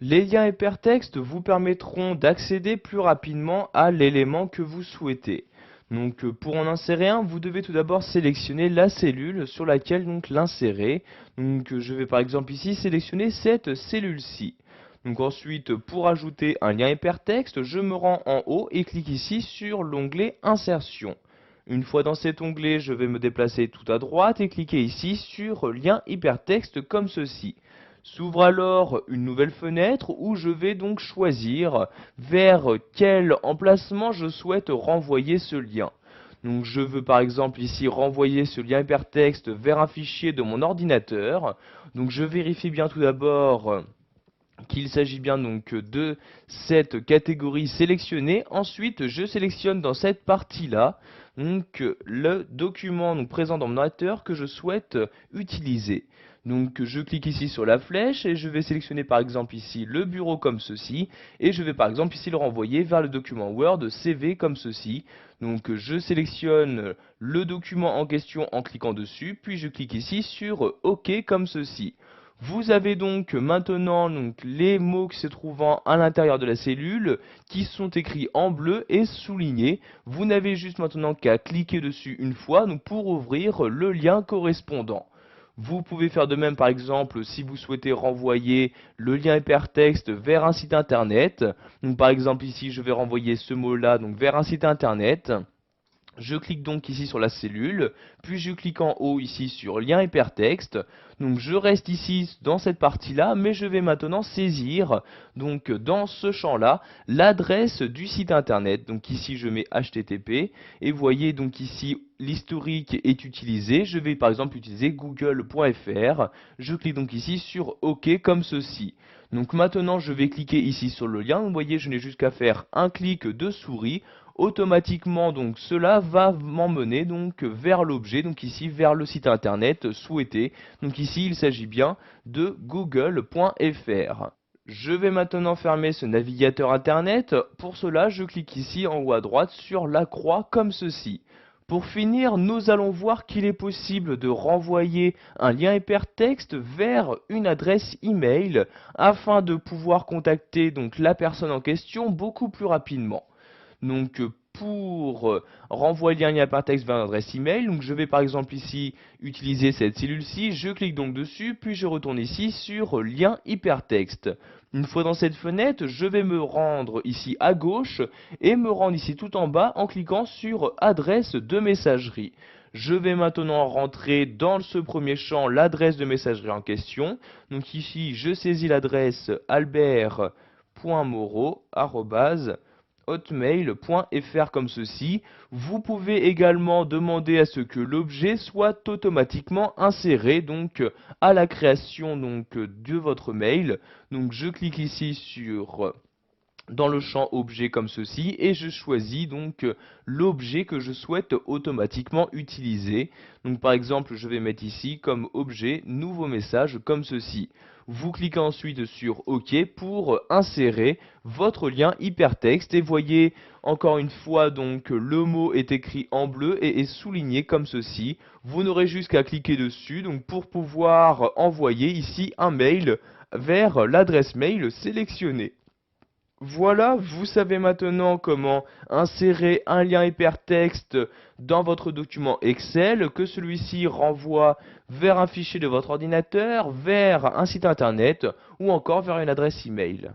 Les liens hypertextes vous permettront d'accéder plus rapidement à l'élément que vous souhaitez. Donc pour en insérer un, vous devez tout d'abord sélectionner la cellule sur laquelle l'insérer. Donc je vais par exemple ici sélectionner cette cellule-ci. Donc ensuite, pour ajouter un lien hypertexte, je me rends en haut et clique ici sur l'onglet Insertion. Une fois dans cet onglet, je vais me déplacer tout à droite et cliquer ici sur Lien hypertexte comme ceci. S'ouvre alors une nouvelle fenêtre où je vais donc choisir vers quel emplacement je souhaite renvoyer ce lien. Donc je veux par exemple ici renvoyer ce lien hypertexte vers un fichier de mon ordinateur. Donc je vérifie bien tout d'abord qu'il s'agit bien donc de cette catégorie sélectionnée. Ensuite, je sélectionne dans cette partie-là donc le document présent dans mon ordinateur que je souhaite utiliser. Donc je clique ici sur la flèche et je vais sélectionner par exemple ici le bureau comme ceci et je vais par exemple ici le renvoyer vers le document Word CV comme ceci. Donc je sélectionne le document en question en cliquant dessus, puis je clique ici sur OK comme ceci. Vous avez donc maintenant les mots qui se trouvant à l'intérieur de la cellule qui sont écrits en bleu et soulignés. Vous n'avez juste maintenant qu'à cliquer dessus une fois pour ouvrir le lien correspondant. Vous pouvez faire de même par exemple si vous souhaitez renvoyer le lien hypertexte vers un site internet. Donc par exemple ici je vais renvoyer ce mot là vers un site internet. Je clique donc ici sur la cellule, puis je clique en haut ici sur lien hypertexte. Donc je reste ici dans cette partie-là, mais je vais maintenant saisir donc dans ce champ-là l'adresse du site internet. Donc ici je mets HTTP et vous voyez donc ici l'historique est utilisé. Je vais par exemple utiliser google.fr. Je clique donc ici sur OK comme ceci. Donc maintenant je vais cliquer ici sur le lien. Vous voyez je n'ai juste qu'à faire un clic de souris. Automatiquement cela va m'emmener vers l'objet, donc ici vers le site internet souhaité. Donc ici il s'agit bien de google.fr. Je vais maintenant fermer ce navigateur internet. Pour cela je clique ici en haut à droite sur la croix comme ceci. Pour finir, nous allons voir qu'il est possible de renvoyer un lien hypertexte vers une adresse email afin de pouvoir contacter la personne en question beaucoup plus rapidement. Donc pour renvoyer un lien hypertexte vers une adresse email, je vais par exemple ici utiliser cette cellule-ci, je clique donc dessus, puis je retourne ici sur lien hypertexte. Une fois dans cette fenêtre, je vais me rendre ici à gauche et me rendre ici tout en bas en cliquant sur adresse de messagerie. Je vais maintenant rentrer dans ce premier champ l'adresse de messagerie en question. Donc ici, je saisis l'adresse albert.moreau@hotmail.fr comme ceci. Vous pouvez également demander à ce que l'objet soit automatiquement inséré à la création de votre mail. Donc je clique ici sur dans le champ objet comme ceci et je choisis l'objet que je souhaite automatiquement utiliser. Donc par exemple je vais mettre ici comme objet nouveau message comme ceci. Vous cliquez ensuite sur OK pour insérer votre lien hypertexte et voyez encore une fois le mot est écrit en bleu et est souligné comme ceci. Vous n'aurez juste qu'à cliquer dessus pour pouvoir envoyer ici un mail vers l'adresse mail sélectionnée. Voilà, vous savez maintenant comment insérer un lien hypertexte dans votre document Excel, que celui-ci renvoie vers un fichier de votre ordinateur, vers un site internet ou encore vers une adresse email.